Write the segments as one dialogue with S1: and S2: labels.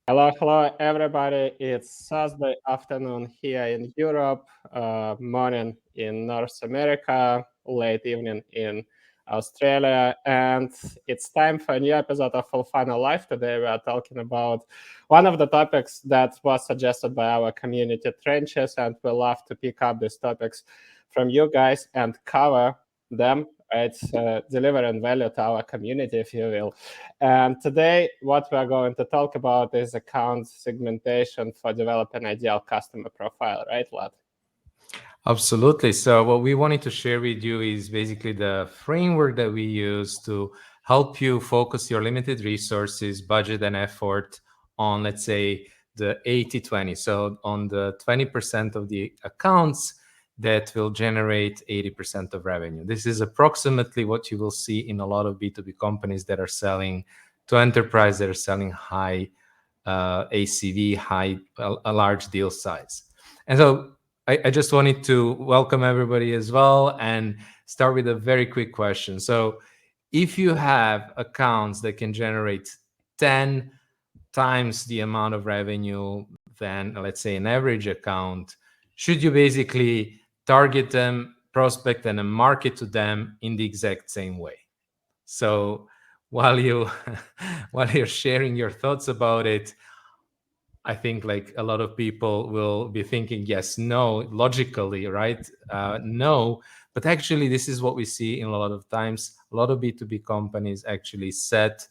S1: Hello, everybody. It's Thursday afternoon here in Europe, morning in North America, late evening in Australia, and it's time for a new episode of Fullfunnel Live. Today we are talking about one of the topics that was suggested by our community trenches, and we love to pick up these topics from you guys and cover them. It's delivering value to our community, if you will. And today, what we're going to talk about is account segmentation for developing ideal customer profile, right, Vlad?
S2: Absolutely. So what we wanted to share with you is basically the framework that we use to help you focus your limited resources, budget, and effort on, let's say, the 80-20. So on the 20% of the accounts that will generate 80% of revenue. This is approximately what you will see in a lot of B2B companies that are selling to enterprise, that are selling high ACV, a large deal size. And so I just wanted to welcome everybody as well and start with a very quick question. So if you have accounts that can generate 10 times the amount of revenue than, let's say, an average account, should you basically target them, prospect, and market to them in the exact same way? So while you're sharing your thoughts about it, I think like a lot of people will be thinking, yes, no, logically, right? No, but actually this is what we see in a lot of times. A lot of B2B companies actually set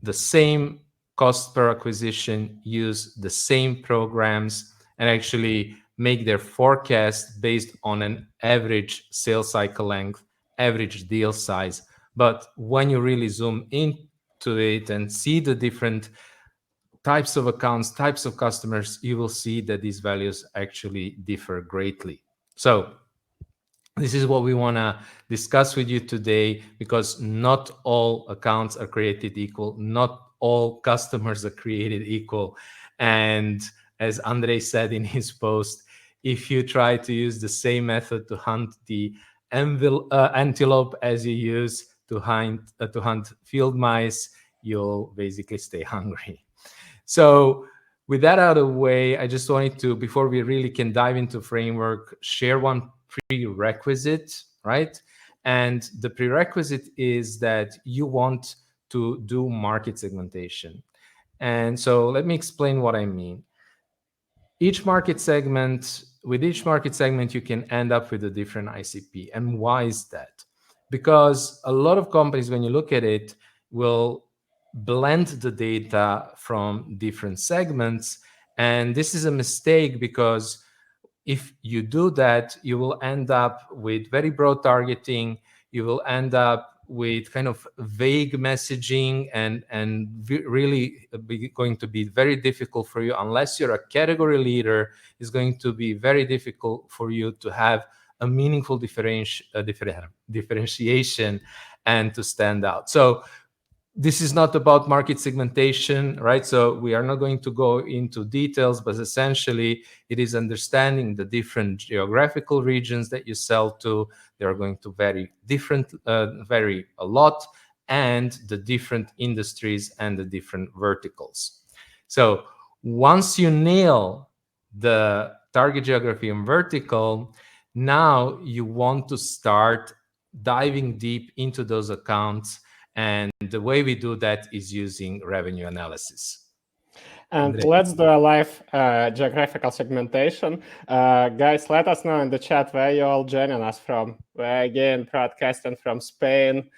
S2: the same cost per acquisition, use the same programs, and actually make their forecast based on an average sales cycle length, average deal size. But when you really zoom into it and see the different types of accounts, types of customers, you will see that these values actually differ greatly. So this is what we want to discuss with you today, because not all accounts are created equal. Not all customers are created equal. And as Andrei said in his post, if you try to use the same method to hunt the antelope as you use to hunt field mice, you'll basically stay hungry. So with that out of the way, I just wanted to, before we really can dive into framework, share one prerequisite, right? And the prerequisite is that you want to do market segmentation. And so let me explain what I mean. With each market segment, you can end up with a different ICP. And why is that? Because a lot of companies, when you look at it, will blend the data from different segments. And this is a mistake, because if you do that, you will end up with very broad targeting. You will end up with kind of vague messaging, and really going to be very difficult for you, unless you're a category leader. It's going to be very difficult for you to have a meaningful differentiation and to stand out. So this is not about market segmentation, right? So we are not going to go into details, but essentially it is understanding the different geographical regions that you sell to. They are going to vary a lot, and the different industries and the different verticals. So once you nail the target geography and vertical, now you want to start diving deep into those accounts. And the way we do that is using revenue analysis.
S1: And
S2: Andrei.
S1: let's do a live geographical segmentation. Guys, let us know in the chat where you're all joining us from. We're again broadcasting from Spain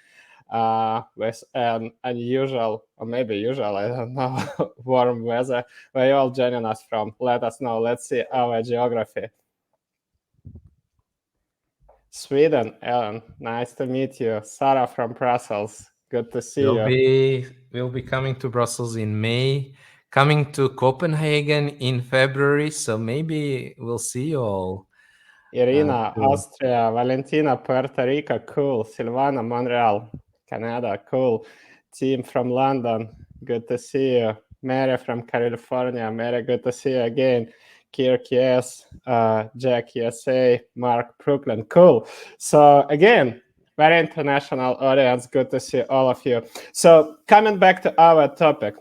S1: with an unusual, or maybe usual, I don't know, warm weather. Where you're all joining us from? Let us know. Let's see our geography. Sweden, Ellen, nice to meet you. Sarah from Brussels, good to see you.
S2: We'll be coming to Brussels in May, coming to Copenhagen in February, so maybe we'll see you all.
S1: Irina, Austria, Valentina, Puerto Rico, cool. Silvana, Montreal, Canada, cool. Team from London, good to see you. Mary from California, Mary, good to see you again. Kirk, yes. Jack, USA. Mark, Brooklyn, cool. So again, very international audience, good to see all of you. So coming back to our topic,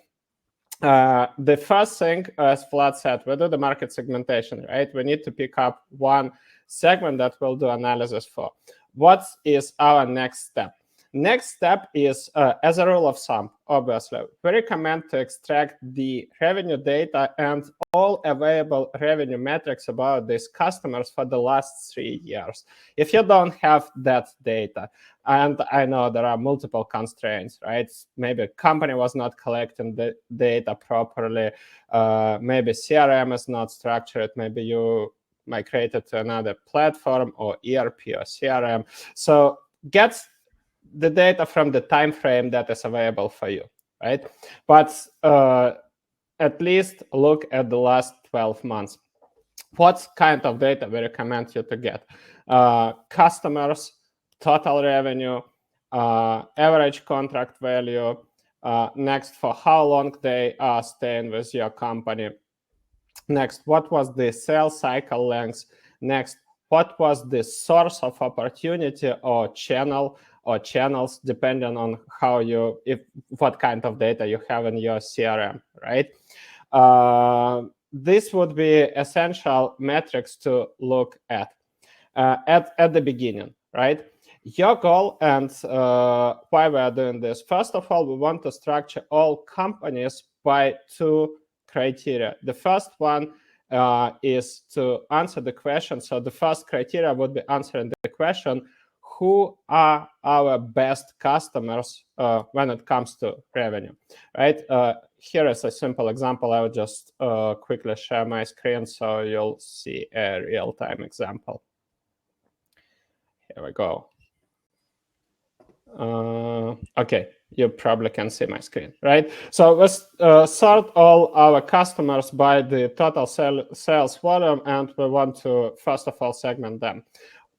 S1: the first thing, as Vlad said, we do the market segmentation, right? We need to pick up one segment that we'll do analysis for. What is our next step? Next step is, as a rule of thumb, obviously, we recommend to extract the revenue data and all available revenue metrics about these customers for the last 3 years. If you don't have that data, and I know there are multiple constraints, right? Maybe a company was not collecting the data properly. Maybe CRM is not structured. Maybe you migrated to another platform or ERP or CRM. So get the data from the time frame that is available for you, right? But at least look at the last 12 months. What kind of data we recommend you to get? Customers, total revenue, average contract value, next, for how long they are staying with your company. Next, what was the sales cycle length? Next, what was the source of opportunity or channel or channels, depending on how what kind of data you have in your CRM, right? This would be essential metrics to look at the beginning, right? Your goal and why we are doing this. First of all, we want to structure all companies by 2 criteria. The first one is to answer the question. So the first criteria would be answering the question, who are our best customers when it comes to revenue, right? Here is a simple example. I will just quickly share my screen so you'll see a real-time example. Here we go. Okay, you probably can see my screen, right? So let's sort all our customers by the total sales volume, and we want to, first of all, segment them.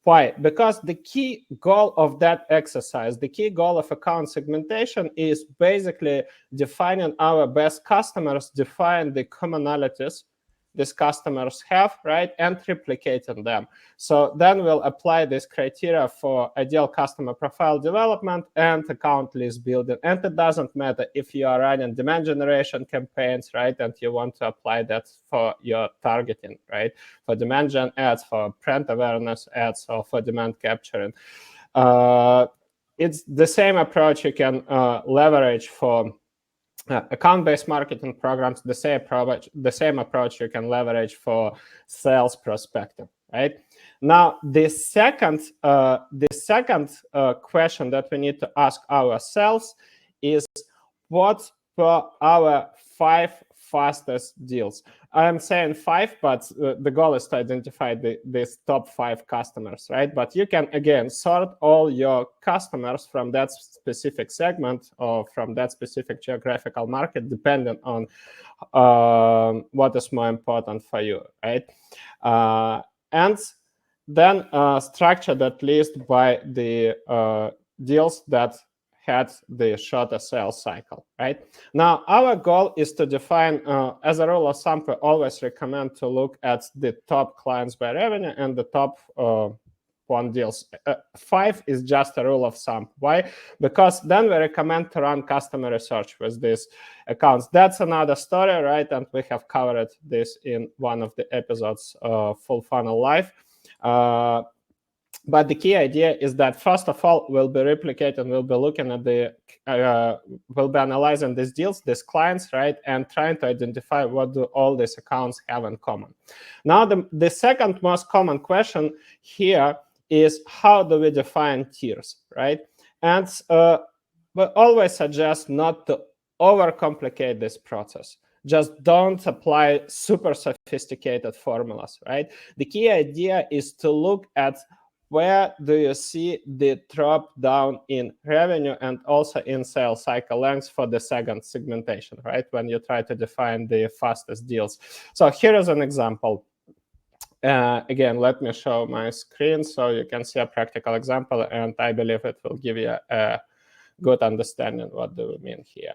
S1: Why? Because the key goal of that exercise, the key goal of account segmentation is basically defining our best customers, define the commonalities these customers have, right, and replicating them. So then we'll apply this criteria for ideal customer profile development and account list building. And it doesn't matter if you are running demand generation campaigns, right, and you want to apply that for your targeting, right, for demand gen ads, for brand awareness ads, or for demand capturing. It's the same approach you can leverage for account-based marketing programs, the same approach you can leverage for sales perspective, right? Now, the second question that we need to ask ourselves is, what were our 5 fastest deals? I'm saying 5, but the goal is to identify these top 5 customers, right? But you can, again, sort all your customers from that specific segment or from that specific geographical market, depending on what is more important for you, right? And then structure that list by the deals that had the shorter sales cycle, right? Now, our goal is to define, as a rule of thumb, we always recommend to look at the top clients by revenue and the top 1 deals. 5 is just a rule of thumb. Why? Because then we recommend to run customer research with these accounts. That's another story, right? And we have covered this in one of the episodes of Fullfunnel Live. But the key idea is that, first of all, we'll be replicating, we'll be looking at we'll be analyzing these deals, these clients, right, and trying to identify what do all these accounts have in common. Now, the second most common question here is, how do we define tiers, right? And we always suggest not to overcomplicate this process. Just don't apply super sophisticated formulas, right? The key idea is to look at where do you see the drop down in revenue and also in sales cycle length for the second segmentation, right? When you try to define the fastest deals. So here is an example. Again, let me show my screen so you can see a practical example, and I believe it will give you a good understanding what do we mean here.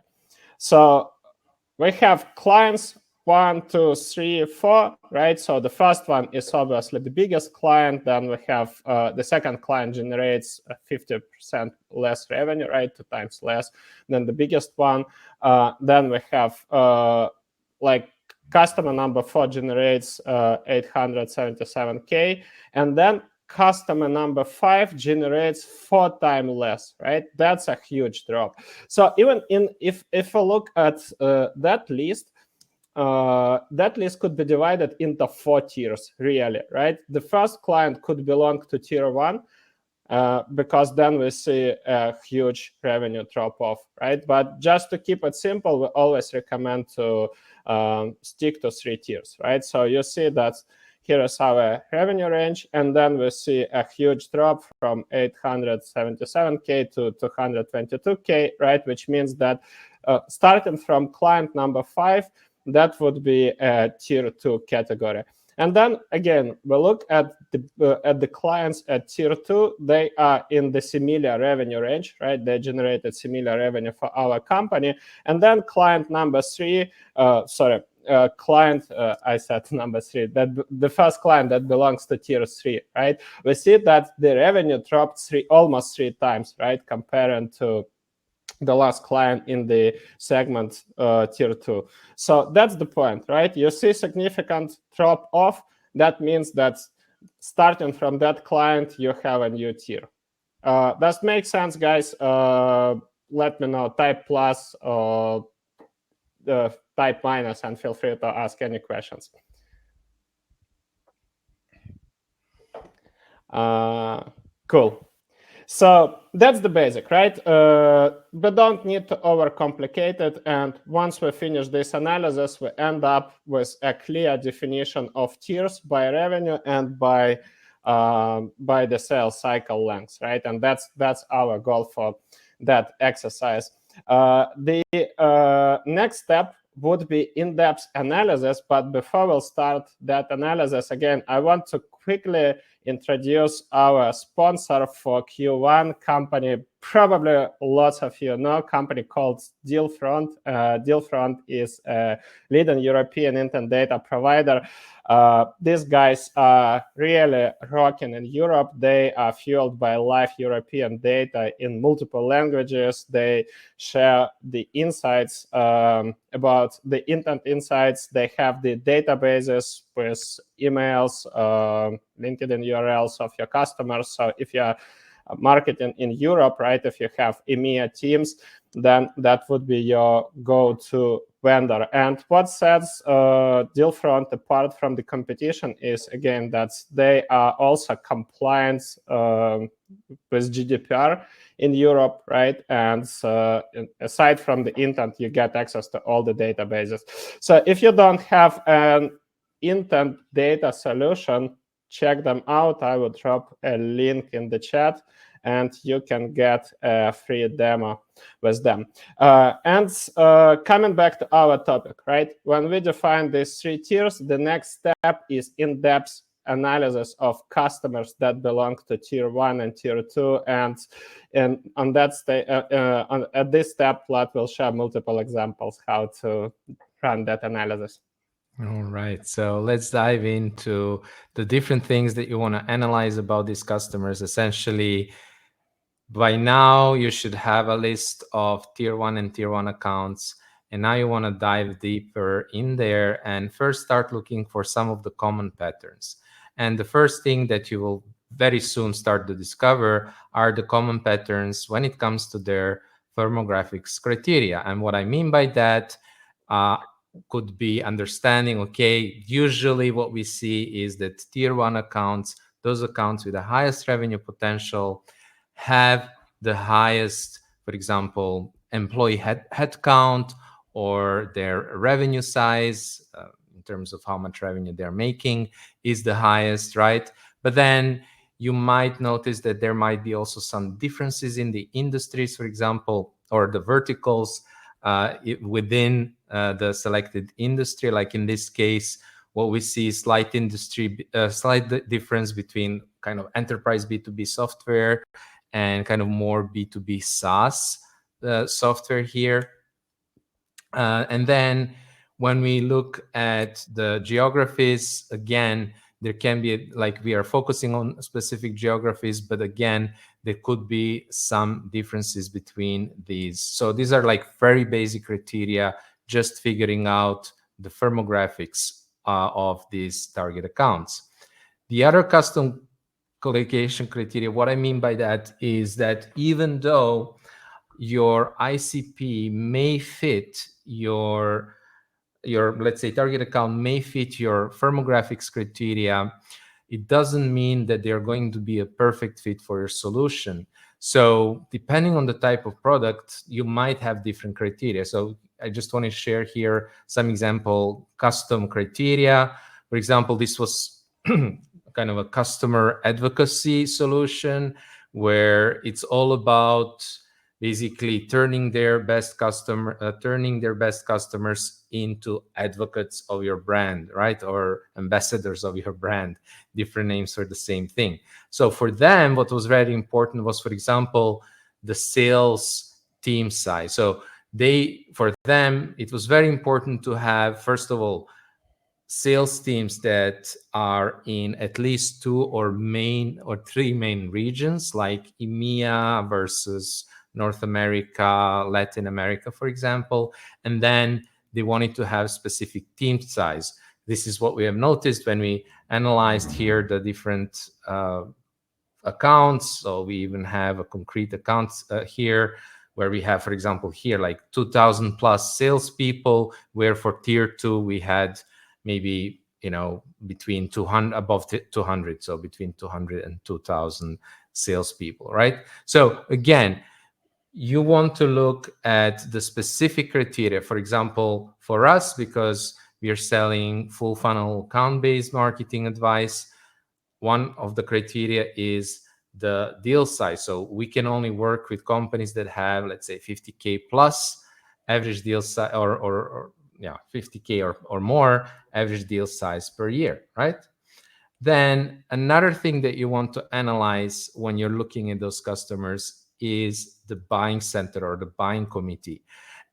S1: So we have clients 1, 2, 3, 4, right? So the first one is obviously the biggest client. Then we have the second client generates 50% less revenue, right? 2 times less than the biggest one. Then we have like customer number 4 generates 877K, and then customer number 5 generates 4 times less, right? That's a huge drop. So even if we look at that list could be divided into 4 tiers, really, right? The first client could belong to tier 1, because then we see a huge revenue drop off, right? But just to keep it simple, we always recommend to stick to 3 tiers, right? So you see that here is our revenue range, and then we see a huge drop from 877K to 222K, right? Which means that starting from client number 5, that would be a tier 2 category. And then again, we look at the clients at tier 2. They are in the similar revenue range, right? They generated similar revenue for our company. And then client number 3, I said number 3, that the first client that belongs to tier 3, right? We see that the revenue dropped almost 3 times, right? Comparing to the last client in the segment tier 2. So that's the point, right? You see significant drop off. That means that starting from that client, you have a new tier. Does it make sense, guys? Let me know. Type plus or type minus, and feel free to ask any questions. Cool. So that's the basic, right? We don't need to overcomplicate it. And once we finish this analysis, we end up with a clear definition of tiers by revenue and by the sales cycle length, right? And that's our goal for that exercise. The next step would be in-depth analysis. But before we'll start that analysis, again, I want to quickly introduce our sponsor for Q1 company. Probably lots of you know, company called DealFront. DealFront is a leading European intent data provider. These guys are really rocking in Europe. They are fueled by live European data in multiple languages. They share the insights about the intent insights. They have the databases with emails, LinkedIn URLs of your customers. So if you're marketing in Europe, right, if you have EMEA teams, then that would be your go-to vendor. And what sets DealFront apart from the competition is, again, that they are also compliant with GDPR in Europe, right? And aside from the intent, you get access to all the databases. So if you don't have an intent data solution, check them out. I will drop a link in the chat, and you can get a free demo with them. Coming back to our topic, right? When we define these 3 tiers, the next step is in-depth analysis of customers that belong to tier 1 and tier 2. And on that at this step, Vlad will share multiple examples how to run that analysis.
S2: All right, so let's dive into the different things that you want to analyze about these customers. Essentially, by now, you should have a list of tier 1 and tier 1 accounts. And now you want to dive deeper in there and first start looking for some of the common patterns. And the first thing that you will very soon start to discover are the common patterns when it comes to their firmographics criteria. And what I mean by that could be understanding, okay, usually what we see is that tier 1 accounts, those accounts with the highest revenue potential, have the highest, for example, employee head count, or their revenue size in terms of how much revenue they're making is the highest, right? But then you might notice that there might be also some differences in the industries, for example, or the verticals within the selected industry. Like in this case, what we see is slight difference between kind of enterprise B2B software and kind of more B2B SaaS software here. And then when we look at the geographies, again, there can be, like, we are focusing on specific geographies, but again, there could be some differences between these. So these are like very basic criteria, just figuring out the firmographics of these target accounts. The other custom qualification criteria, what I mean by that is that even though your ICP may fit your let's say target account may fit your firmographics criteria, it doesn't mean that they're going to be a perfect fit for your solution. So depending on the type of product, you might have different criteria. So I just want to share here some example custom criteria. For example, this was kind of a customer advocacy solution where it's all about basically turning their best customers into advocates of your brand, right? Or ambassadors of your brand, different names for the same thing. So for them, what was very important was, for example, the sales team size. So for them, it was very important to have, first of all, sales teams that are in at least 2 or 3 main regions, like EMEA versus North America, Latin America, for example. And then they wanted to have specific team size. This is what we have noticed when we analyzed here the different accounts. So we even have a concrete account here where we have, for example, here like 2,000 plus salespeople, where for tier 2 we had maybe, between 200, above 200, so between 200 and 2,000 salespeople, right? So again, you want to look at the specific criteria. For example, for us, because we are selling full funnel account-based marketing advice, one of the criteria is the deal size. So we can only work with companies that have, let's say, 50K plus average deal size, or 50K or more average deal size per year, right? Then another thing that you want to analyze when you're looking at those customers is the buying center or the buying committee.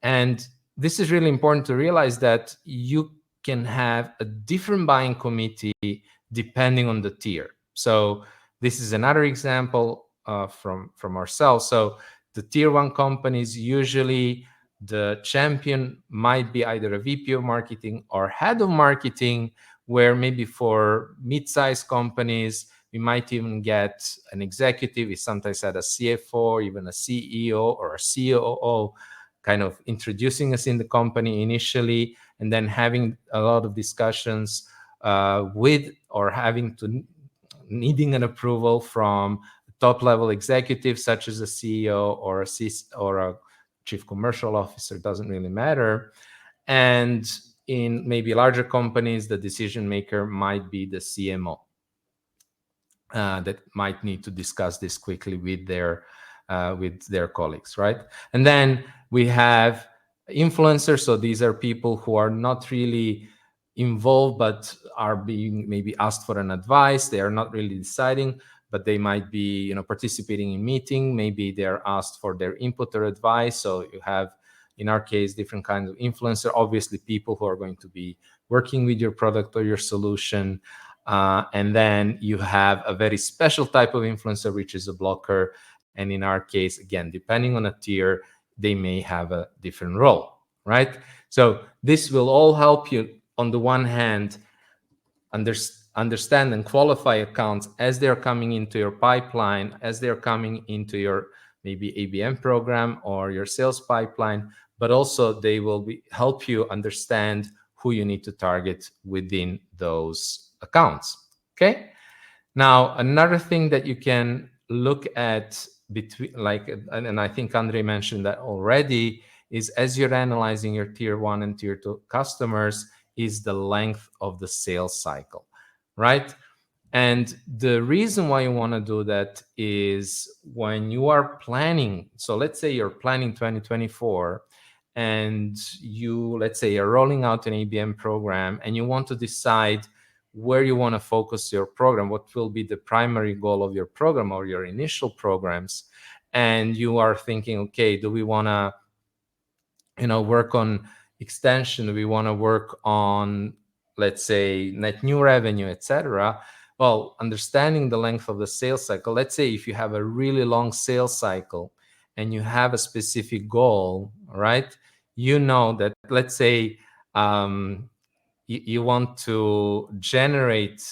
S2: And this is really important to realize that you can have a different buying committee depending on the tier. So this is another example from ourselves. So the tier 1 companies, usually the champion might be either a VP of marketing or head of marketing, where maybe for mid-sized companies, we might even get an executive. We sometimes had a CFO, even a CEO or a COO, kind of introducing us in the company initially, and then having a lot of discussions with, or needing an approval from top-level executives such as a CEO or a chief commercial officer, doesn't really matter. And in maybe larger companies, the decision maker might be the CMO that might need to discuss this quickly with their colleagues, right? And then we have influencers. So these are people who are not really involved, but are being maybe asked for an advice. They are not really deciding, but they might be, participating in meeting. Maybe they're asked for their input or advice. So you have, in our case, different kinds of influencer, obviously people who are going to be working with your product or your solution. And then you have a very special type of influencer, which is a blocker. And in our case, again, depending on a tier, they may have a different role, right? So this will all help you, on the one hand, understand and qualify accounts as they're coming into your pipeline, as they're coming into your maybe ABM program or your sales pipeline, but also they will help you understand who you need to target within those accounts. Okay. Now, another thing that you can look at and I think Andre mentioned that already, is as you're analyzing your tier 1 and tier 2 customers, is the length of the sales cycle, right? And the reason why you want to do that is when you are planning. So let's say you're planning 2024 and let's say you're rolling out an ABM program and you want to decide where you want to focus your program, what will be the primary goal of your program or your initial programs. And you are thinking, okay, do we want to, work on extension, we want to work on, let's say, net new revenue, etc. Well, understanding the length of the sales cycle, let's say if you have a really long sales cycle and you have a specific goal, right? You know that, let's say, you want to generate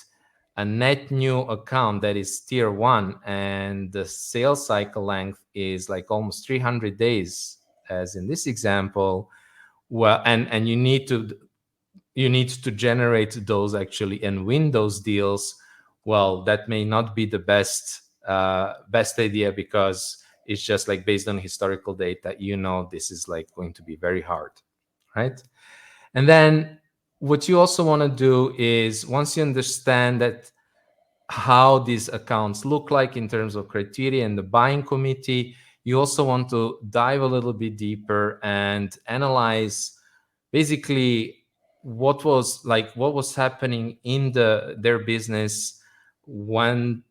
S2: a net new account that is tier 1, and the sales cycle length is like almost 300 days, as in this example. Well, and you need to generate those actually and win those deals. Well, that may not be the best idea, because it's just like based on historical data, this is like going to be very hard, right? And then what you also want to do is, once you understand that how these accounts look like in terms of criteria and the buying committee, you also want to dive a little bit deeper and analyze basically what was happening in their business when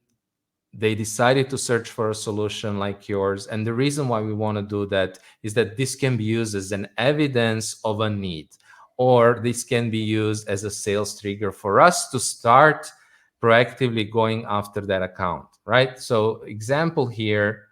S2: they decided to search for a solution like yours. And the reason why we want to do that is that this can be used as an evidence of a need, or this can be used as a sales trigger for us to start proactively going after that account, right? So example here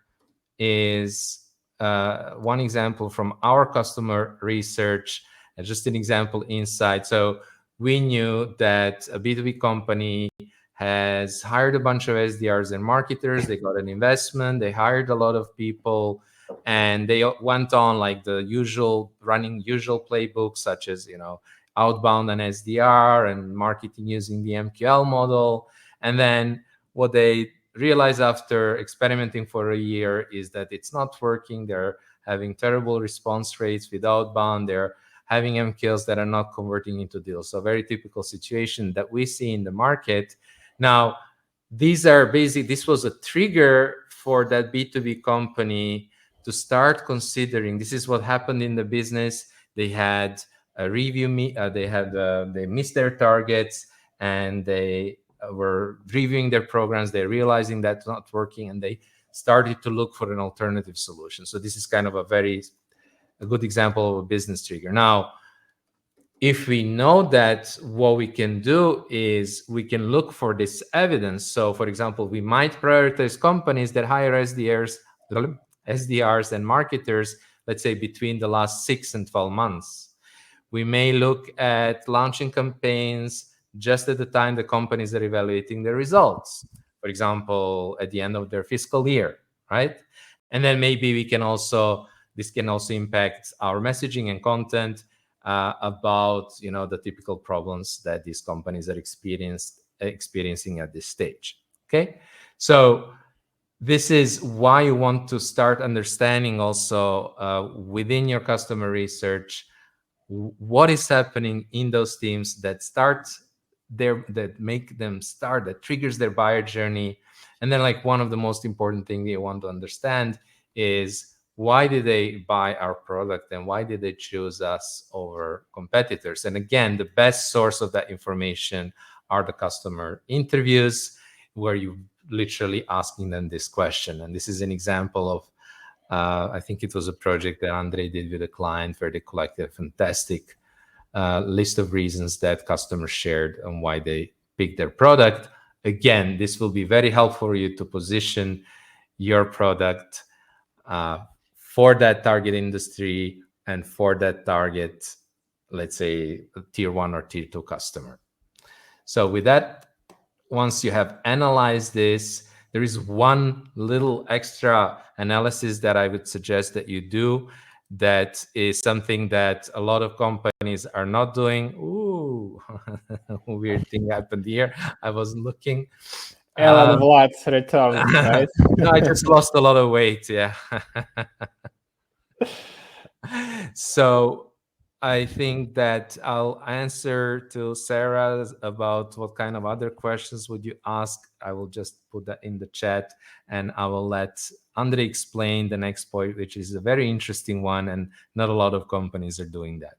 S2: is one example from our customer research, just an example inside. So we knew that a B2B company has hired a bunch of SDRs and marketers. They got an investment, they hired a lot of people, and they went on like the usual playbooks, such as, outbound and SDR and marketing using the MQL model. And then what they realize after experimenting for a year is that it's not working. They're having terrible response rates with outbound. They're having MQLs that are not converting into deals. So very typical situation that we see in the market. Now, this was a trigger for that B2B company to start considering. This is what happened in the business. They had a review, they missed their targets, and they were reviewing their programs. They're realizing that's not working, and they started to look for an alternative solution. So this is kind of a good example of a business trigger. Now, if we know that, what we can do is we can look for this evidence. So for example, we might prioritize companies that hire SDRs and marketers, let's say between the last 6 and 12 months. We may look at launching campaigns just at the time the companies are evaluating their results, for example, at the end of their fiscal year, right? And then maybe this can also impact our messaging and content about the typical problems that these companies are experiencing at this stage. Okay, so this is why you want to start understanding also within your customer research what is happening in those teams that triggers their buyer journey. And then, like, one of the most important things you want to understand is, why did they buy our product and why did they choose us over competitors? And again, the best source of that information are the customer interviews, where you literally asking them this question. And this is an example of, I think it was a project that Andre did with a client, where they collected a fantastic list of reasons that customers shared on why they picked their product. Again, this will be very helpful for you to position your product for that target industry and for that target, let's say, tier 1 or tier 2 customer. So with that, once you have analyzed this, there is one little extra analysis that I would suggest that you do. That is something that a lot of companies are not doing. Ooh, weird thing happened here. I wasn't looking.
S1: Alan Vlad returned, right?
S2: No, I just lost a lot of weight. Yeah. So I think that I'll answer to Sarah about what kind of other questions would you ask. I will just put that in the chat, and I will let Andre explain the next point, which is a very interesting one, and not a lot of companies are doing that.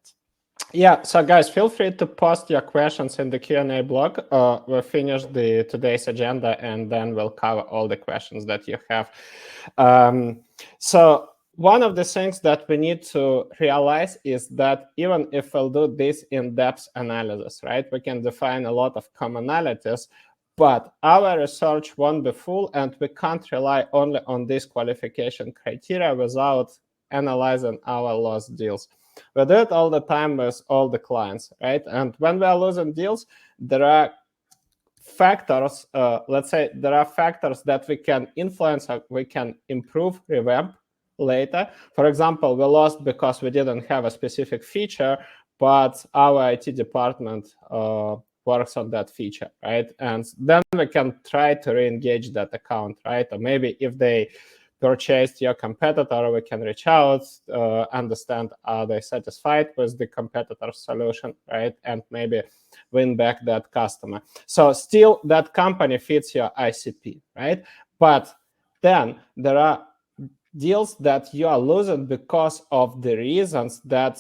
S1: Yeah, so guys, feel free to post your questions in the Q&A blog. We'll finish today's agenda, and then we'll cover all the questions that you have. So one of the things that we need to realize is that even if we'll do this in-depth analysis, right, we can define a lot of commonalities, but our research won't be full, and we can't rely only on this qualification criteria without analyzing our lost deals. We do it all the time with all the clients, right? And when we are losing deals, there are factors, let's say there are factors that we can influence, or we can improve, revamp later. For example, we lost because we didn't have a specific feature, but our IT department works on that feature, right? And then we can try to re-engage that account, right? Or maybe if they purchased your competitor, we can reach out, understand are they satisfied with the competitor's solution, right? And maybe win back that customer. So still that company fits your ICP, right? But then there are deals that you are losing because of the reasons that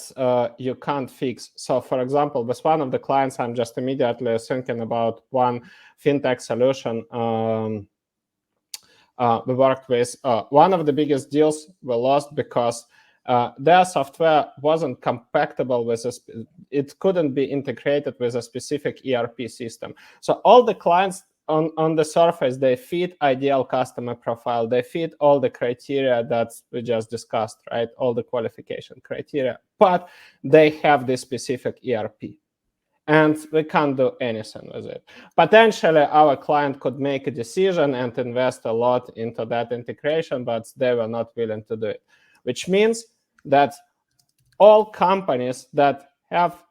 S1: you can't fix. So for example, with one of the clients, I'm just immediately thinking about one fintech solution we worked with. One of the biggest deals we lost because their software wasn't compatible with it couldn't be integrated with a specific ERP system. So all the clients on the surface, they fit ideal customer profile. They fit all the criteria that we just discussed, right? All the qualification criteria, but they have this specific ERP. And we can't do anything with it. Potentially, our client could make a decision and invest a lot into that integration, but they were not willing to do it, which means that all companies that have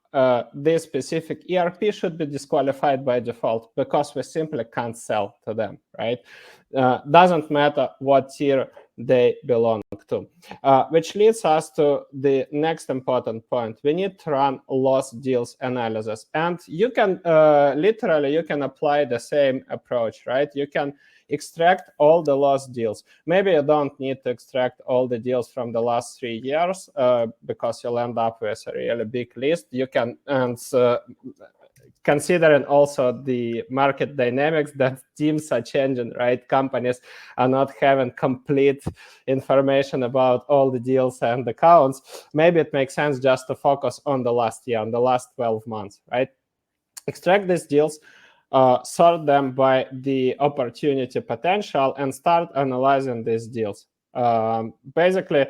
S1: this specific ERP should be disqualified by default because we simply can't sell to them, right? Doesn't matter what tier they belong to, which leads us to the next important point. We need to run lost deals analysis, and you can literally you can apply the same approach, right? You can extract all the lost deals. Maybe you don't need to extract all the deals from the last 3 years because you'll end up with a really big list. You can, and considering also the market dynamics that teams are changing, right? Companies are not having complete information about all the deals and accounts. Maybe it makes sense just to focus on the last year, on the last 12 months, right? Extract these deals, sort them by the opportunity potential, and start analyzing these deals. Basically,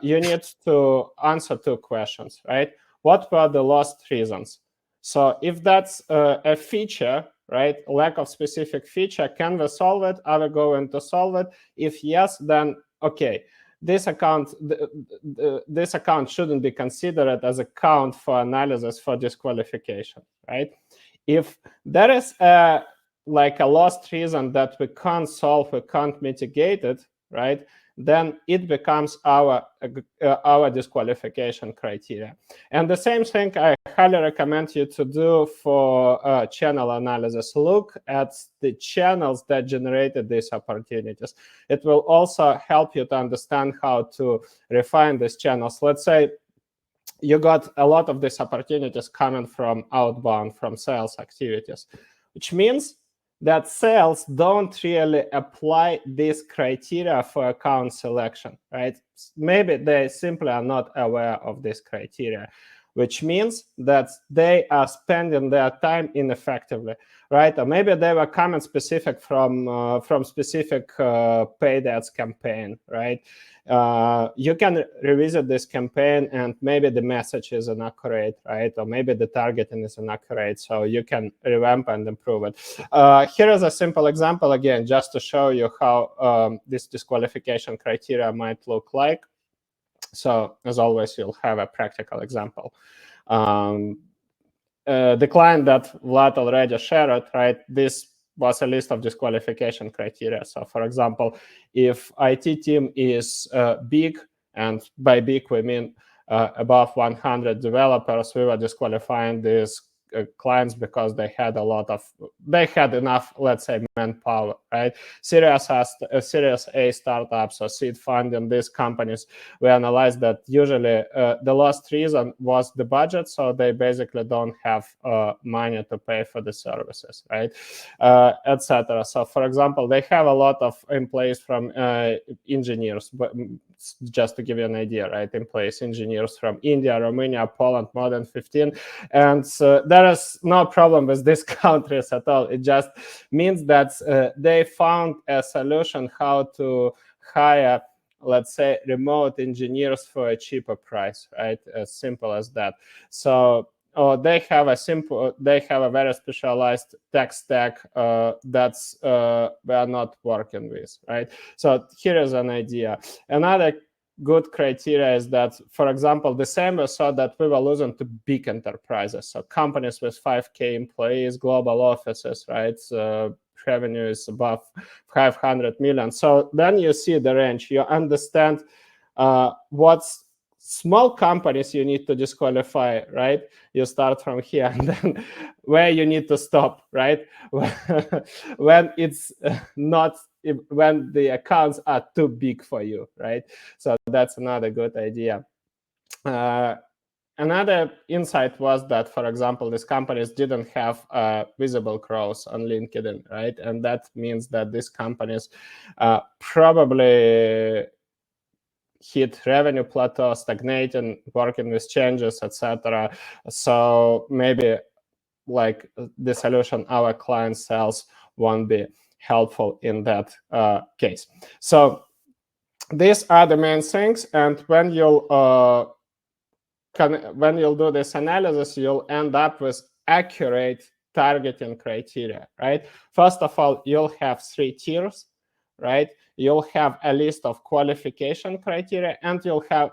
S1: you need to answer 2 questions, right? What were the lost reasons? So if that's a feature, right, lack of specific feature, can we solve it? Are we going to solve it? If yes, then okay, this account shouldn't be considered as a count for analysis for disqualification, right? If there is a lost reason that we can't solve, we can't mitigate it, right, then it becomes our disqualification criteria. And the same thing I highly recommend you to do for channel analysis. Look at the channels that generated these opportunities. It will also help you to understand how to refine these channels. Let's say you got a lot of these opportunities coming from outbound, from sales activities, which means that sales don't really apply this criteria for account selection, right? Maybe they simply are not aware of this criteria, which means that they are spending their time ineffectively, right? Or maybe they were coming specific from specific paid ads campaign, right? You can revisit this campaign, and maybe the message is inaccurate, right? Or maybe the targeting is inaccurate, so you can revamp and improve it. Here is a simple example, again, just to show you how this disqualification criteria might look like. So as always, you'll have a practical example. The client that Vlad already shared, right? This was a list of disqualification criteria. So for example, if IT team is big, and by big we mean above 100 developers, we were disqualifying this clients because they had enough, let's say, manpower, right? Series A startups or seed funding, these companies, we analyzed that usually the last reason was the budget, so they basically don't have money to pay for the services, right? Etc. So, for example, they have a lot of employees from engineers, but just to give you an idea, right? Employees, engineers from India, Romania, Poland, more than 15. And there is no problem with these countries at all. It just means that they found a solution how to hire, let's say, remote engineers for a cheaper price, right? As simple as that. So they have a very specialized tech stack that's we are not working with, right? So here is an idea. Another good criteria is that, for example, December saw that we were losing to big enterprises, so companies with 5K employees, global offices, right? Revenue is above 500 million. So then you see the range, you understand what's small companies you need to disqualify, right? You start from here, and then where you need to stop, right? When it's not, when the accounts are too big for you, right? So that's another good idea. Another insight was that, for example, these companies didn't have visible growth on LinkedIn, right? And that means that these companies probably hit revenue plateau, stagnating, working with changes, etc. So maybe like the solution our client sells won't be helpful in that case. So these are the main things, and when you'll do this analysis, you'll end up with accurate targeting criteria, right? First of all, you'll have 3 tiers, right? You'll have a list of qualification criteria, and you'll have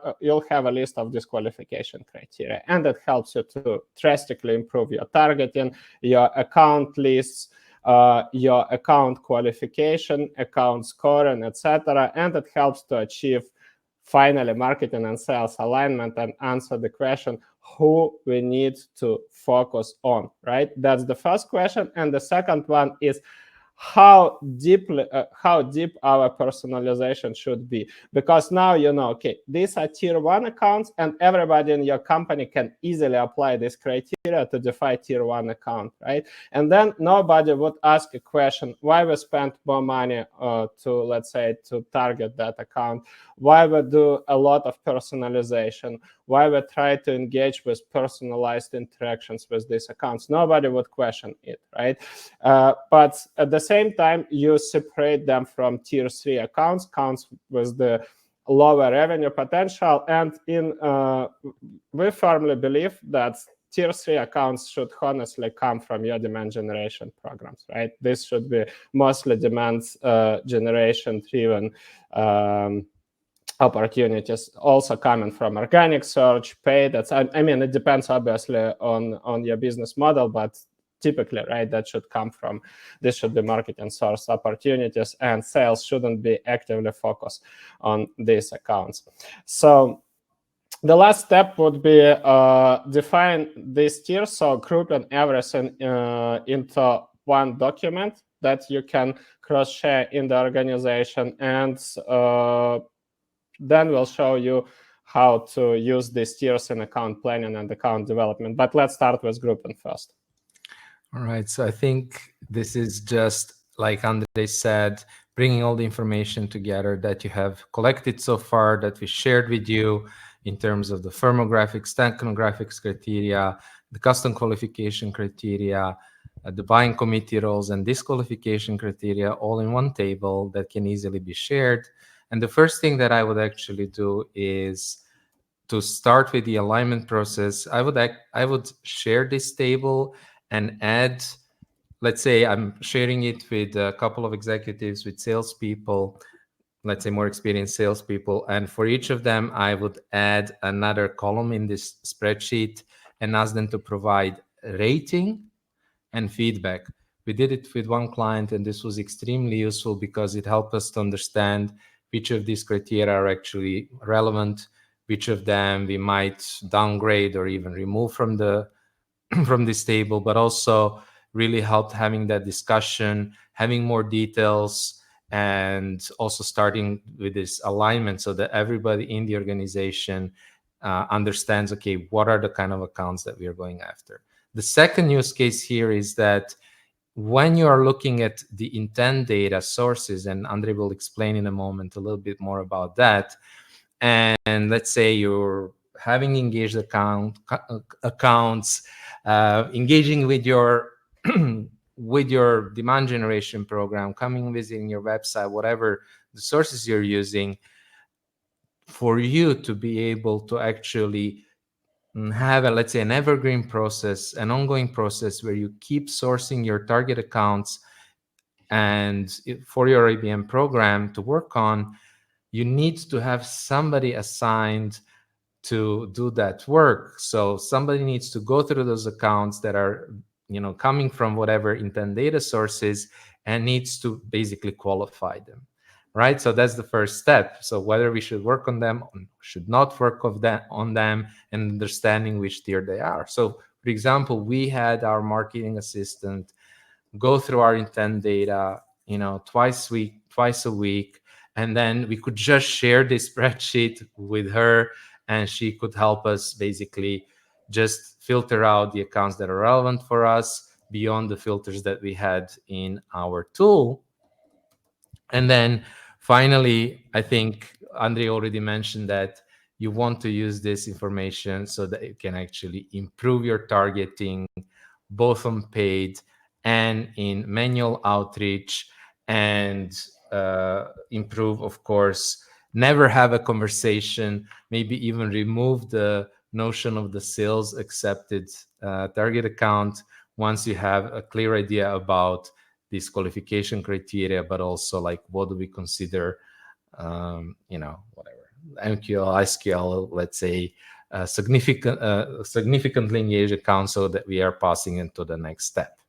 S1: a list of disqualification criteria, and it helps you to drastically improve your targeting, your account lists, your account qualification, account scoring, etc., and it helps to achieve finally marketing and sales alignment and answer the question who we need to focus on, right? That's the first question. And the second one is how deep our personalization should be, because now you know, okay, these are tier 1 accounts, and everybody in your company can easily apply this criteria to define tier 1 account, right? And then nobody would ask a question why we spent more money to, let's say, to target that account, why we do a lot of personalization, why we try to engage with personalized interactions with these accounts. Nobody would question it, right? But at the same time, you separate them from tier 3 accounts with the lower revenue potential. And we firmly believe that tier 3 accounts should honestly come from your demand generation programs, right? This should be mostly demand generation driven opportunities, also coming from organic search, paid. I mean, it depends obviously on your business model, but typically, right, this should be marketing source opportunities, and sales shouldn't be actively focused on these accounts. So the last step would be define these tiers, so grouping everything into one document that you can cross-share in the organization, and then we'll show you how to use these tiers in account planning and account development. But let's start with grouping first.
S2: All right. So I think this is just, like Andrei said, bringing all the information together that you have collected so far, that we shared with you in terms of the firmographics, technographics criteria, the custom qualification criteria, the buying committee roles, and disqualification criteria, all in one table that can easily be shared. And the first thing that I would actually do is to start with the alignment process. I would share this table and add, let's say I'm sharing it with a couple of executives, with salespeople, let's say more experienced salespeople. And for each of them, I would add another column in this spreadsheet and ask them to provide rating and feedback. We did it with one client, and this was extremely useful because it helped us to understand which of these criteria are actually relevant, which of them we might downgrade or even remove from the from this table, but also really helped having that discussion, having more details, and also starting with this alignment so that everybody in the organization understands, okay, what are the kind of accounts that we are going after. The second use case here is that when you are looking at the intent data sources, and Andre will explain in a moment a little bit more about that, and let's say you're having engaged accounts, engaging with your with your demand generation program, coming visiting your website, whatever the sources you're using, for you to be able to actually have a, let's say, an evergreen process, an ongoing process where you keep sourcing your target accounts, and for your ABM program to work on, you need to have somebody assigned to do that work. So somebody needs to go through those accounts that are, coming from whatever intent data sources, and needs to basically qualify them, right? So that's the first step. So whether we should work on them, should not work on them, and understanding which tier they are. So for example, we had our marketing assistant go through our intent data, twice a week, and then we could just share this spreadsheet with her, and she could help us basically just filter out the accounts that are relevant for us beyond the filters that we had in our tool. And then finally, I think Andre already mentioned that you want to use this information so that it can actually improve your targeting, both on paid and in manual outreach, and improve, of course, never have a conversation, maybe even remove the notion of the sales accepted target account once you have a clear idea about these qualification criteria, but also like what do we consider, whatever, MQL, ISQL, let's say, significantly engaged accounts, so that we are passing into the next step.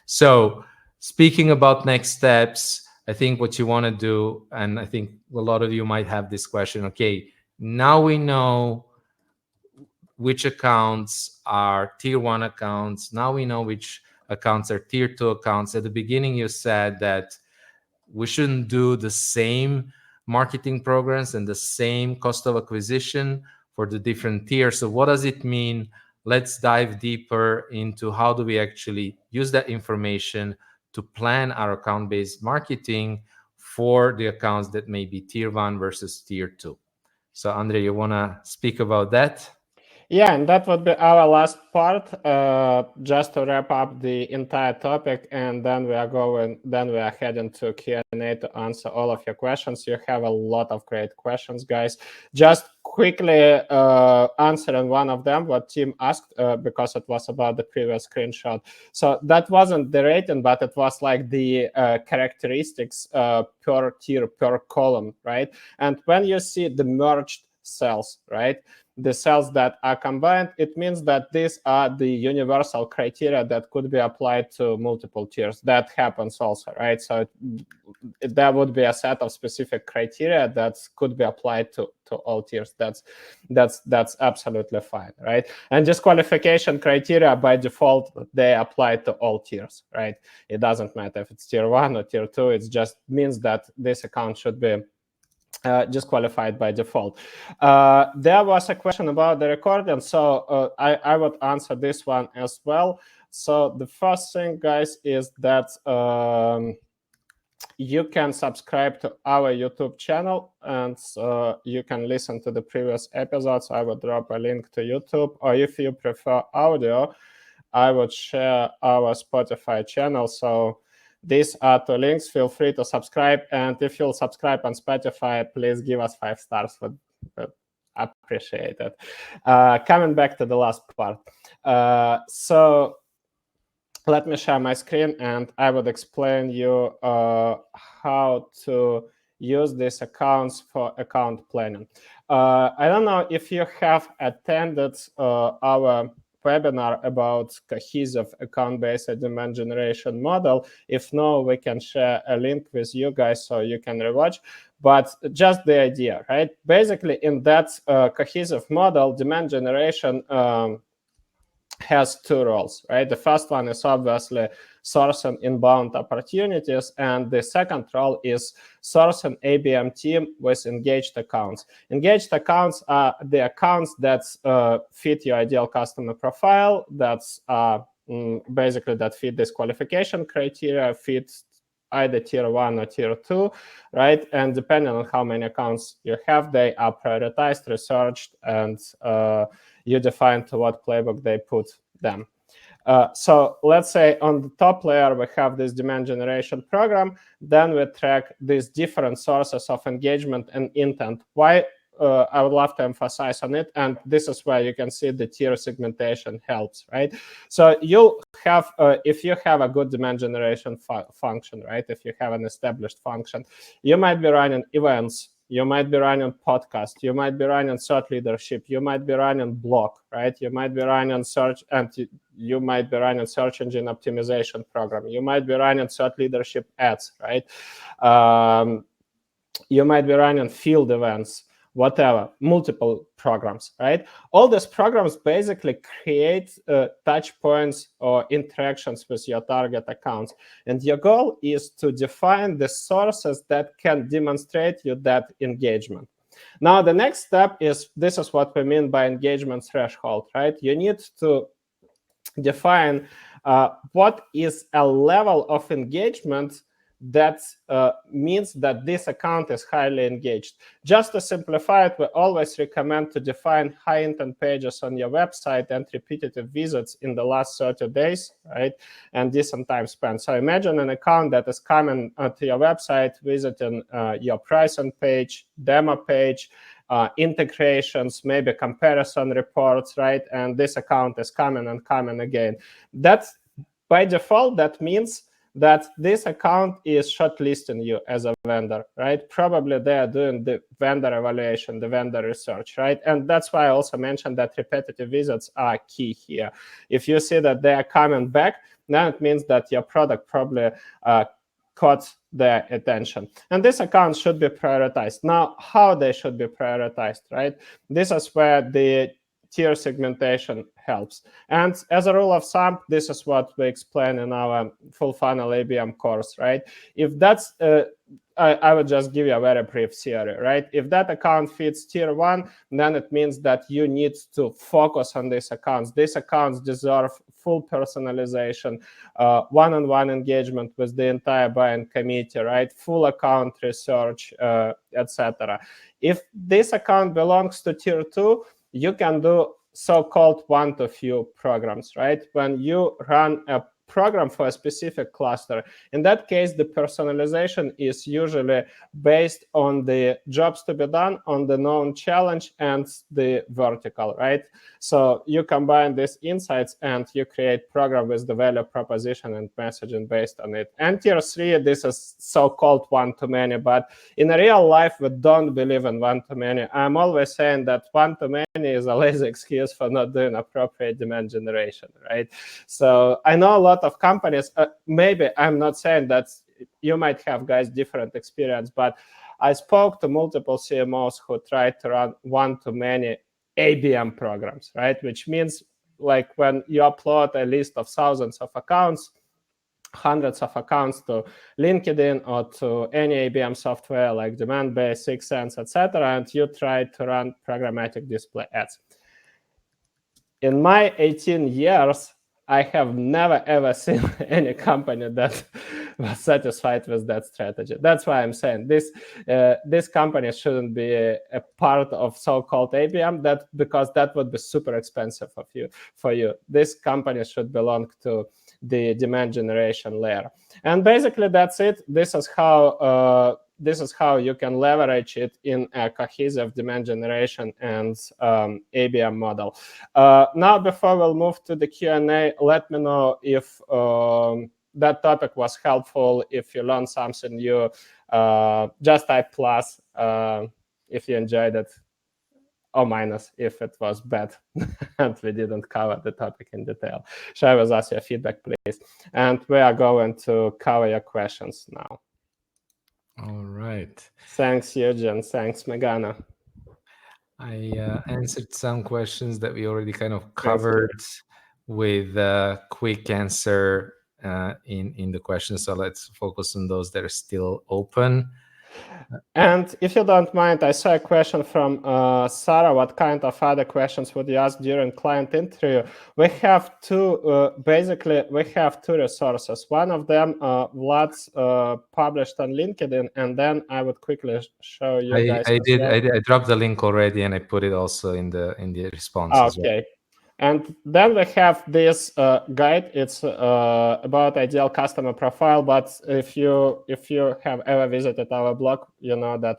S2: So speaking about next steps, I think what you want to do, and I think a lot of you might have this question, okay, now we know which accounts are tier 1 accounts. Now we know which accounts are tier 2 accounts. At the beginning, you said that we shouldn't do the same marketing programs and the same cost of acquisition for the different tiers. So what does it mean? Let's dive deeper into how do we actually use that information to plan our account-based marketing for the accounts that may be tier 1 versus tier 2. So Andre, you want to speak about that?
S1: Yeah, and that would be our last part, just to wrap up the entire topic, and then we are heading to Q&A to answer all of your questions. You have a lot of great questions, guys. Just quickly answering one of them, what Tim asked, because it was about the previous screenshot. So that wasn't the rating, but it was like the characteristics per tier, per column, right? And when you see the merged cells, right? The cells that are combined, it means that these are the universal criteria that could be applied to multiple tiers. That happens also, right? So there would be a set of specific criteria that could be applied to all tiers. That's absolutely fine, right? And disqualification criteria, by default, they apply to all tiers, right? It doesn't matter if it's tier 1 or tier 2. It just means that this account should be disqualified by default. There was a question about the recording, so I would answer this one as well. So the first thing, guys, is that you can subscribe to our YouTube channel, and you can listen to the previous episodes. I would drop a link to YouTube, or if you prefer audio, I would share our Spotify channel. So these are 2 links. Feel free to subscribe. And if you'll subscribe on Spotify, please give us 5 stars. Would appreciate it. Coming back to the last part. So let me share my screen, and I would explain you how to use these accounts for account planning. I don't know if you have attended our webinar about cohesive account-based demand generation model. If no, we can share a link with you guys so you can rewatch. But just the idea, right? Basically, in that cohesive model, demand generation has two roles, right? The first one is obviously sourcing inbound opportunities, and the second role is sourcing ABM team with engaged accounts. Engaged accounts are the accounts that fit your ideal customer profile, that's basically that fit this qualification criteria, fit either tier 1 or tier 2, right? And depending on how many accounts you have, they are prioritized, researched, and you define to what playbook they put them. So let's say on the top layer, we have this demand generation program. Then we track these different sources of engagement and intent. Why? I would love to emphasize on it. And this is where you can see the tier segmentation helps, right? So you'll have, if you have a good demand generation function, right? If you have an established function, you might be running events, you might be running podcast, you might be running thought leadership, you might be running blog, right? You might be running search, and you might be running search engine optimization program. You might be running thought leadership ads, right? You might be running field events, whatever, multiple programs, right? All these programs basically create touch points or interactions with your target accounts. And your goal is to define the sources that can demonstrate you that engagement. Now, the next step is, this is what we mean by engagement threshold, right? You need to define what is a level of engagement that means that this account is highly engaged. Just to simplify it, we always recommend to define high intent pages on your website and repetitive visits in the last 30 days, right? And decent time spent. So imagine an account that is coming to your website, visiting your pricing page, demo page, integrations, maybe comparison reports, right? And this account is coming and coming again. That's by default, that means that this account is shortlisting you as a vendor, right? Probably they are doing the vendor evaluation, the vendor research, right? And that's why I also mentioned that repetitive visits are key here. If you see that they are coming back, then it means that your product probably caught their attention. And this account should be prioritized. Now, how they should be prioritized, right? This is where the tier segmentation helps. And as a rule of thumb, this is what we explain in our Fullfunnel ABM course, right? If that's, I would just give you a very brief theory, right? If that account fits tier 1, then it means that you need to focus on these accounts. These accounts deserve full personalization, one-on-one engagement with the entire buying committee, right? Full account research, etc. If this account belongs to tier 2, you can do so-called one-to-few programs, right? When you run a program for a specific cluster, in that case, the personalization is usually based on the jobs to be done, on the known challenge, and the vertical, right? So you combine these insights and you create program with the value proposition and messaging based on it. And tier 3, this is so-called one-to-many, but in real life, we don't believe in one-to-many. I'm always saying that one-to-many is a lazy excuse for not doing appropriate demand generation, right? So I know a lot of companies, maybe I'm not saying that you might have guys different experience, but I spoke to multiple CMOs who tried to run one-to-many ABM programs, right? Which means like when you upload a list of thousands of accounts, hundreds of accounts to LinkedIn or to any ABM software like Demandbase, 6sense, etc., and you try to run programmatic display ads. In my 18 years, I have never, ever seen any company that was satisfied with that strategy. That's why I'm saying this company shouldn't be a part of so-called ABM, because that would be super expensive for you. This company should belong to the demand generation layer. And basically, that's it. This is how you can leverage it in a cohesive demand generation and ABM model. Now, before we'll move to the Q&A, let me know if that topic was helpful, if you learned something new. Just type plus if you enjoyed it, or minus if it was bad and we didn't cover the topic in detail. Share with us your feedback, please. And we are going to cover your questions now.
S2: All right.
S1: Thanks, Eugene. Thanks, Megana.
S2: I answered some questions that we already kind of covered with a quick answer in the question. So let's focus on those that are still open.
S1: And if you don't mind, I saw a question from Sarah. What kind of other questions would you ask during client interview? We have two, basically, we have two resources. One of them, Vlad's published on LinkedIn, and then I would quickly show you guys
S2: I
S1: as
S2: did.
S1: well.
S2: I dropped the link already, and I put it also in the response as well.
S1: Okay. And then we have this guide. It's about ideal customer profile. But if you have ever visited our blog, you know that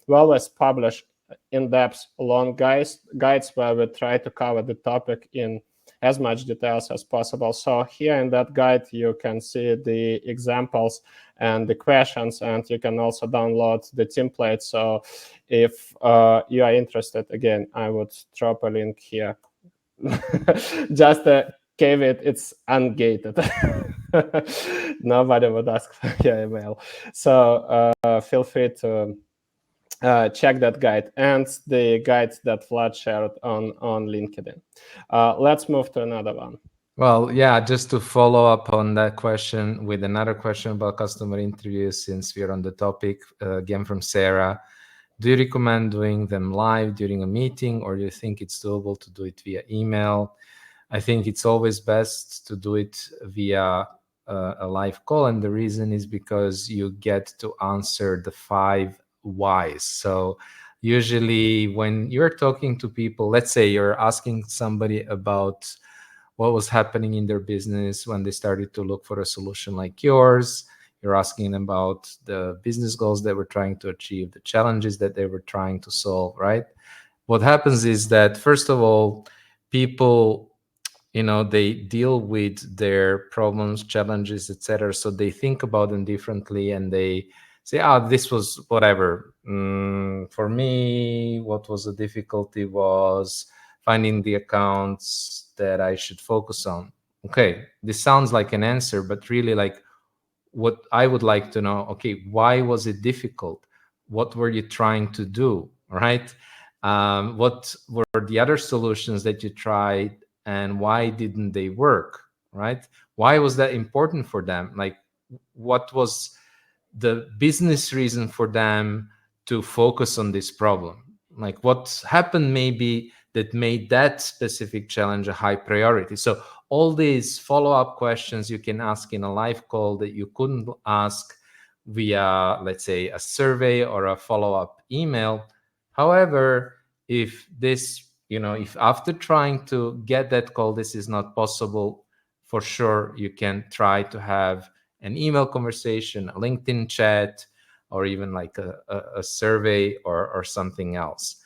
S1: we always publish in-depth long guides where we try to cover the topic in as much details as possible. So here in that guide, you can see the examples and the questions, and you can also download the template. So if you are interested, again, I would drop a link here. Just a caveat, it's ungated. Nobody would ask for your email. So feel free to check that guide and the guide that Vlad shared on LinkedIn. Let's move to another one.
S2: Well, yeah, just to follow up on that question with another question about customer interviews, since we're on the topic, again from Sarah. Do you recommend doing them live during a meeting, or do you think it's doable to do it via email? I think it's always best to do it via a live call. And the reason is because you get to answer the 5 whys. So usually when you're talking to people, let's say you're asking somebody about what was happening in their business when they started to look for a solution like yours. You're asking about the business goals they were trying to achieve, the challenges that they were trying to solve, right? What happens is that, first of all, people, they deal with their problems, challenges, etc. So they think about them differently, and they say, this was whatever. For me, what was the difficulty was finding the accounts that I should focus on. Okay, this sounds like an answer, but really, like, what I would like to know, okay, why was it difficult? What were you trying to do, right? What were the other solutions that you tried, and why didn't they work, right? Why was that important for them? Like, what was the business reason for them to focus on this problem? Like, what happened maybe that made that specific challenge a high priority? So all these follow-up questions you can ask in a live call that you couldn't ask via, let's say, a survey or a follow-up email. However, if if after trying to get that call, this is not possible, for sure you can try to have an email conversation, a LinkedIn chat, or even like a survey or something else.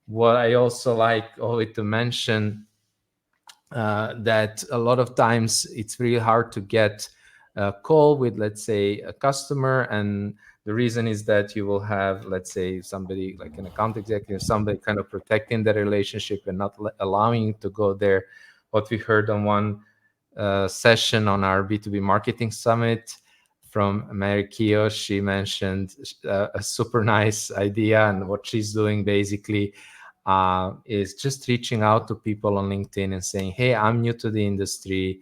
S2: What I also like always to mention, that a lot of times it's really hard to get a call with, let's say, a customer, and the reason is that you will have, let's say, somebody like an account executive, somebody kind of protecting the relationship and not allowing you to go there. What we heard on one session on our B2B marketing summit from Mary Kio, she mentioned a super nice idea, and what she's doing basically is just reaching out to people on LinkedIn and saying, hey, I'm new to the industry,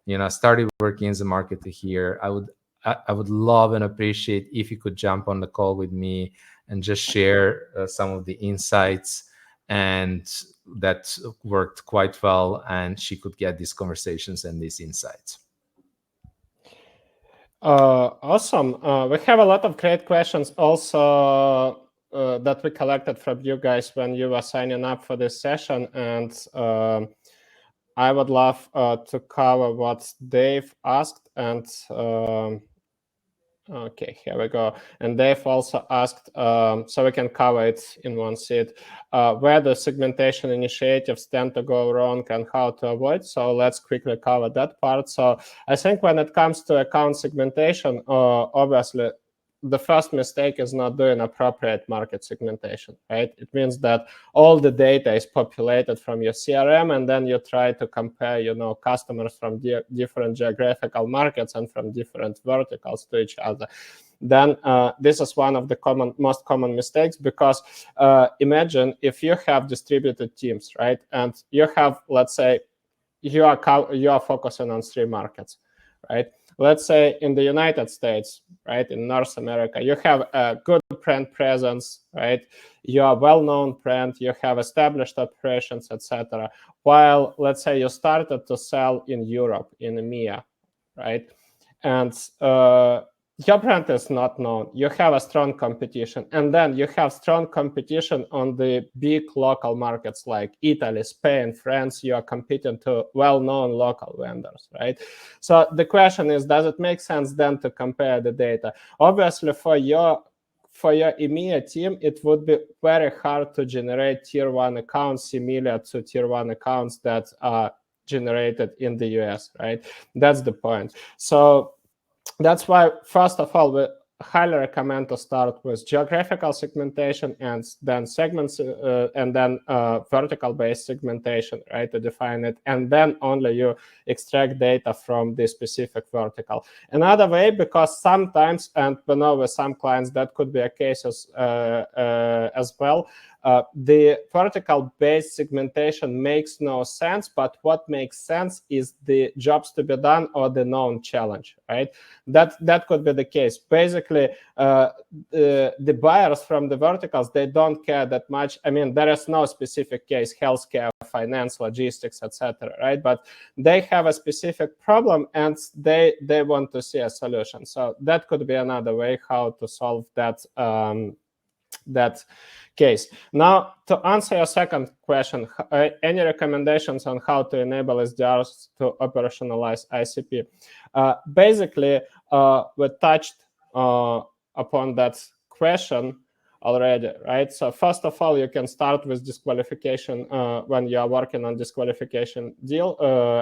S2: I started working as a marketer here. I would love and appreciate if you could jump on the call with me and just share some of the insights. And that worked quite well, and she could get these conversations and these insights.
S1: Awesome. We have a lot of great questions also that we collected from you guys when you were signing up for this session. And I would love to cover what Dave asked. And okay, here we go. And Dave also asked, so we can cover it in one seat, where the segmentation initiatives tend to go wrong and how to avoid. So let's quickly cover that part. So I think when it comes to account segmentation, obviously, the first mistake is not doing appropriate market segmentation, right? It means that all the data is populated from your CRM, and then you try to compare, customers from different geographical markets and from different verticals to each other. Then this is one of the most common mistakes, because imagine if you have distributed teams, right? And you have, let's say, you are focusing on 3 markets, right? Let's say in the United States, right, in North America, you have a good brand presence, right? You are well-known brand, you have established operations, etc. While, let's say, you started to sell in Europe, in EMEA, right? And your brand is not known. You have a strong competition. And then you have strong competition on the big local markets like Italy, Spain, France. You are competing to well-known local vendors, right? So the question is, does it make sense then to compare the data? Obviously, for your EMEA team, it would be very hard to generate tier 1 accounts similar to tier 1 accounts that are generated in the US, right? That's the point. So that's why, first of all, we highly recommend to start with geographical segmentation and then segments and then vertical-based segmentation, right, to define it. And then only you extract data from the specific vertical. Another way, because sometimes, and we know with some clients that could be a case as well, the vertical-based segmentation makes no sense, but what makes sense is the jobs to be done or the known challenge, right? That could be the case. Basically, the buyers from the verticals, they don't care that much. I mean, there is no specific case, healthcare, finance, logistics, etc., right? But they have a specific problem and they want to see a solution. So that could be another way how to solve that case. Now, to answer your second question, any recommendations on how to enable SDRs to operationalize ICP? Basically, we touched upon that question already, right? So first of all, you can start with disqualification when you are working on disqualification deal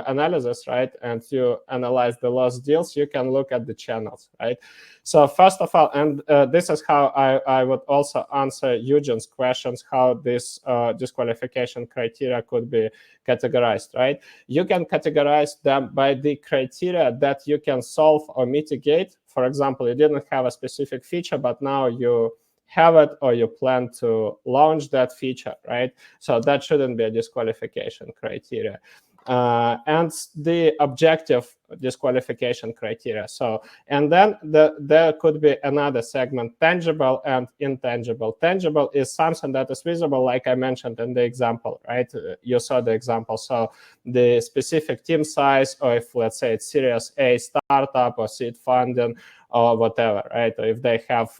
S1: analysis, right? And you analyze the lost deals, you can look at the channels, right? So first of all, and this is how I would also answer Eugene's questions, how this disqualification criteria could be categorized, right? You can categorize them by the criteria that you can solve or mitigate. For example, you didn't have a specific feature, but now you have it or you plan to launch that feature, right? So that shouldn't be a disqualification criteria. And the objective disqualification criteria. So, and then there could be another segment, tangible and intangible. Tangible is something that is visible, like I mentioned in the example, right? You saw the example. So the specific team size, or if, let's say, it's Series A startup or seed funding, or whatever, right? Or if they have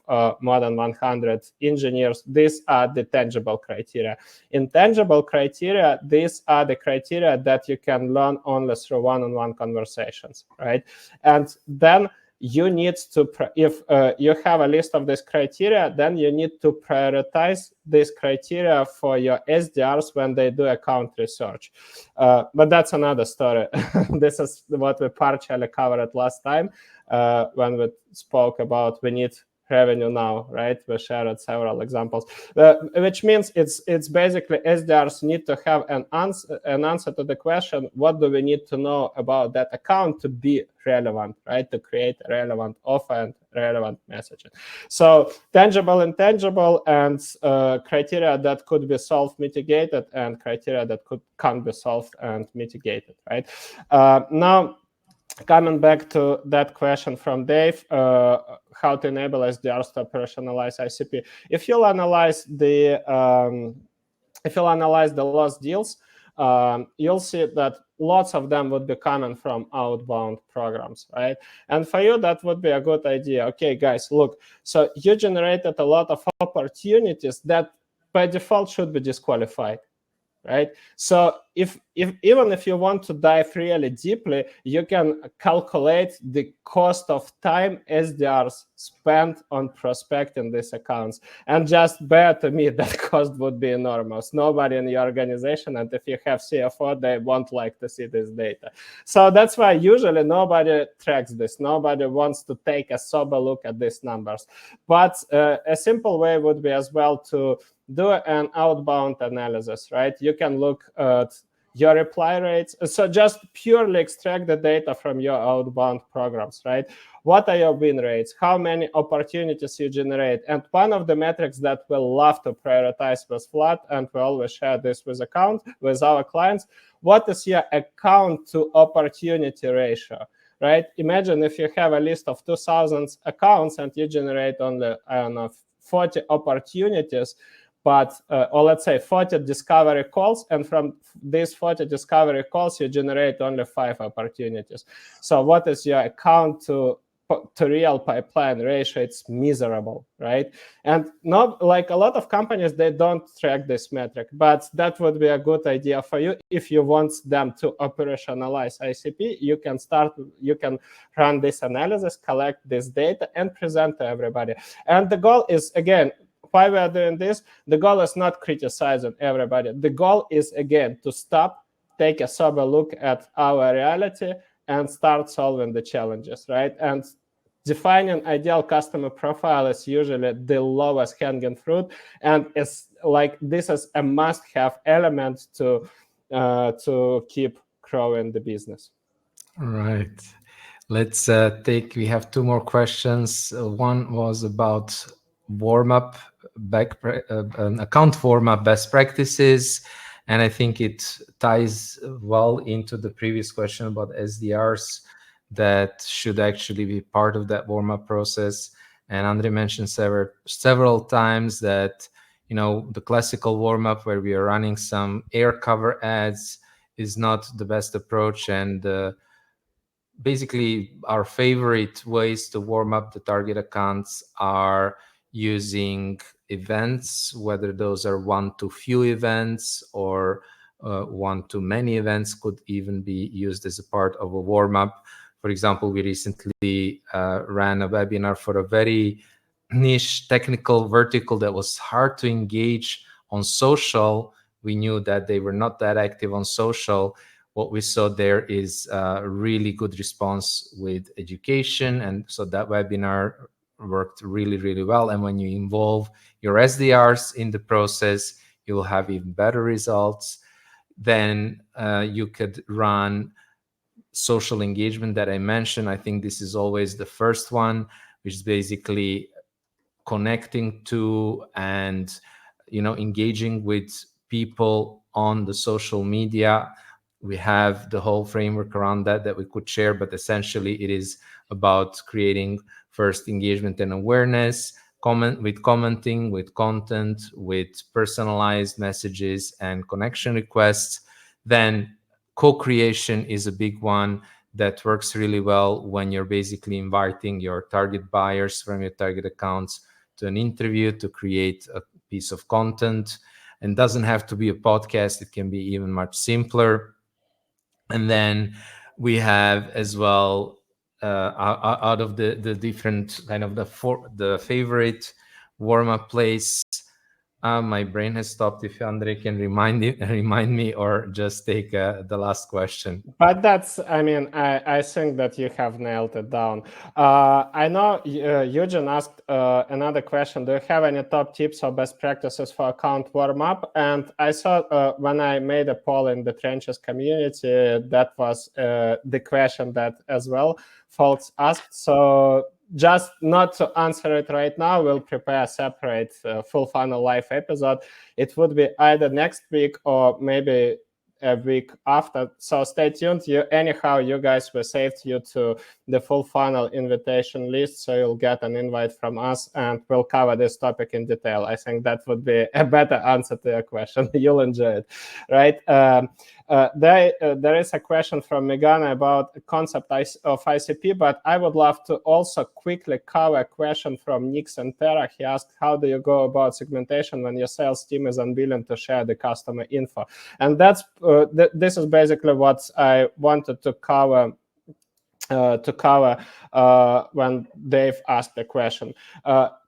S1: more than 100 engineers, these are the tangible criteria. Intangible criteria, these are the criteria that you can learn only through one-on-one conversations, right? And then you need to, if you have a list of these criteria, then you need to prioritize these criteria for your SDRs when they do account research. But that's another story. This is what we partially covered last time when we spoke about we need revenue now, right? We shared several examples, which means it's basically SDRs need to have an answer to the question, what do we need to know about that account to be relevant, right? To create a relevant offer and relevant messaging. So tangible, intangible, and criteria that could be solved, mitigated, and criteria that can't be solved and mitigated, right? Now, coming back to that question from Dave, how to enable SDRs to operationalize ICP. If you'll analyze the lost deals, you'll see that lots of them would be coming from outbound programs, right? And for you, that would be a good idea. Okay, guys, look, so you generated a lot of opportunities that by default should be disqualified, right? So even if you want to dive really deeply, you can calculate the cost of time SDRs spent on prospecting these accounts, and just bear to me that cost would be enormous. Nobody in your organization, and if you have CFO, they won't like to see this data. So that's why usually nobody tracks this. Nobody wants to take a sober look at these numbers. But a simple way would be as well to do an outbound analysis, right? You can look at your reply rates. So just purely extract the data from your outbound programs, right? What are your win rates? How many opportunities you generate? And one of the metrics that we'll love to prioritize with Flat, and we always share this with our clients, what is your account to opportunity ratio, right? Imagine if you have a list of 2,000 accounts and you generate only, I don't know, 40 opportunities, but or let's say 40 discovery calls, and from these 40 discovery calls you generate only 5 opportunities. So what is your account to real pipeline ratio? It's miserable, right? And not like a lot of companies, they don't track this metric, but that would be a good idea for you. If you want them to operationalize ICP, you can run this analysis, collect this data, and present to everybody. And the goal is, again, why we are doing this, the goal is not criticizing everybody. The goal is, again, to stop, take a sober look at our reality, and start solving the challenges, right? And defining ideal customer profile is usually the lowest hanging fruit, and it's like this is a must-have element to keep growing the business.
S2: Right. Let's we have 2 more questions. One was about warm-up, account warm-up best practices. And I think it ties well into the previous question about SDRs that should actually be part of that warm-up process. And Andre mentioned several times that, the classical warm-up where we are running some air cover ads is not the best approach. And basically, our favorite ways to warm up the target accounts are using events, whether those are one-to-few events or one-to-many events could even be used as a part of a warm-up. For example, we recently ran a webinar for a very niche technical vertical that was hard to engage on social. We knew that they were not that active on social. What we saw there is a really good response with education. And so that webinar worked really, really well. And when you involve your SDRs in the process, you'll have even better results. Then you could run social engagement that I mentioned. I think this is always the first one, which is basically connecting to and engaging with people on the social media. We have the whole framework around that we could share, but essentially it is about creating first engagement and awareness, commenting, with content, with personalized messages and connection requests. Then co-creation is a big one that works really well when you're basically inviting your target buyers from your target accounts to an interview to create a piece of content. And doesn't have to be a podcast. It can be even much simpler. And then we have as well, out of the different kind of the favorite warm-up place. My brain has stopped. If Andre can remind me, or just take the last question.
S1: But that's, I think that you have nailed it down. I know Eugene asked another question. Do you have any top tips or best practices for account warm-up? And I saw when I made a poll in the Trenches community, that was the question that as well folks asked. So just not to answer it right now, we'll prepare a separate Fullfunnel live episode. It would be either next week or maybe a week after. So stay tuned. Anyhow, you guys were saved you to the Fullfunnel invitation list, so you'll get an invite from us, and we'll cover this topic in detail. I think that would be a better answer to your question. You'll enjoy it, right? There is a question from Megana about the concept of ICP, but I would love to also quickly cover a question from Nix and Tara. He asked, how do you go about segmentation when your sales team is unwilling to share the customer info? And that's this is basically what I wanted to cover when Dave asked the question.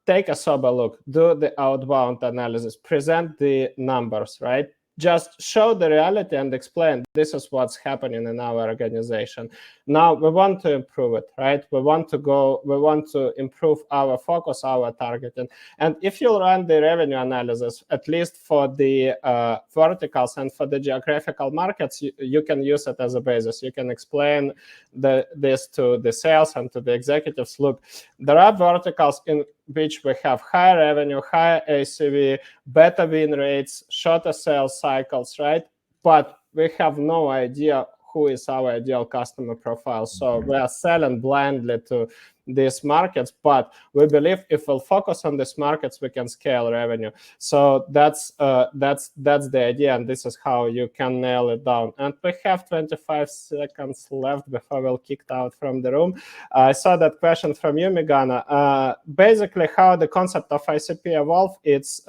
S1: Take a sober look, do the outbound analysis, present the numbers, right? Just show the reality and explain this is what's happening in our organization. Now we want to improve it, right? We want to improve our focus, our targeting. And if you run the revenue analysis, at least for the verticals and for the geographical markets, you can use it as a basis. You can explain this to the sales and to the executives. Look, there are verticals in which we have higher revenue, higher ACV, better win rates, shorter sales cycles, right? but we have no idea who is our ideal customer profile. So we are selling blindly to these markets, but we believe if we'll focus on these markets, we can scale revenue. So that's the idea, and this is how you can nail it down. And we have 25 seconds left before we'll kicked out from the room. I saw that question from you, Megana. Basically, how the concept of ICP evolved, it's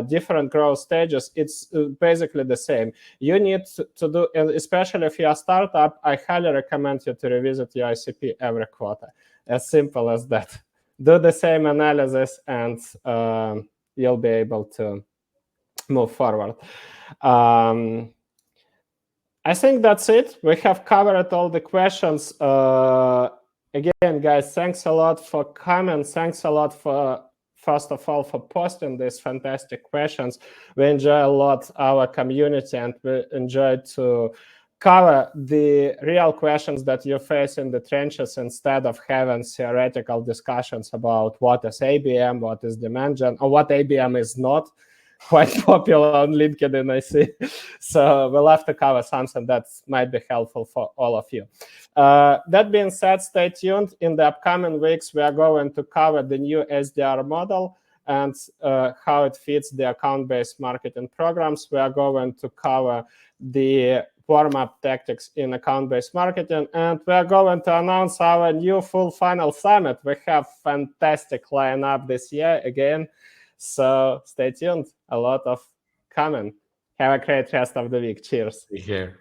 S1: different growth stages. It's basically the same. You need to do, and especially if you're a startup, I highly recommend you to revisit your ICP every quarter. As simple as that. Do the same analysis, and you'll be able to move forward. I think that's it. We have covered all the questions. Again, guys, thanks a lot for coming. Thanks a lot for, first of all, for posting these fantastic questions. We enjoy a lot our community, and we enjoy to cover the real questions that you face in the trenches instead of having theoretical discussions about what is ABM, what is demand gen, or what ABM is not. Quite popular on LinkedIn, I see. So we'll have to cover something that might be helpful for all of you. That being said, stay tuned. In the upcoming weeks, we are going to cover the new SDR model and how it fits the account-based marketing programs. We are going to cover the warm-up tactics in account-based marketing, and we are going to announce our new Fullfunnel Summit. We have fantastic lineup this year again. So stay tuned. A lot of coming. Have a great rest of the week. Cheers.
S2: Be here.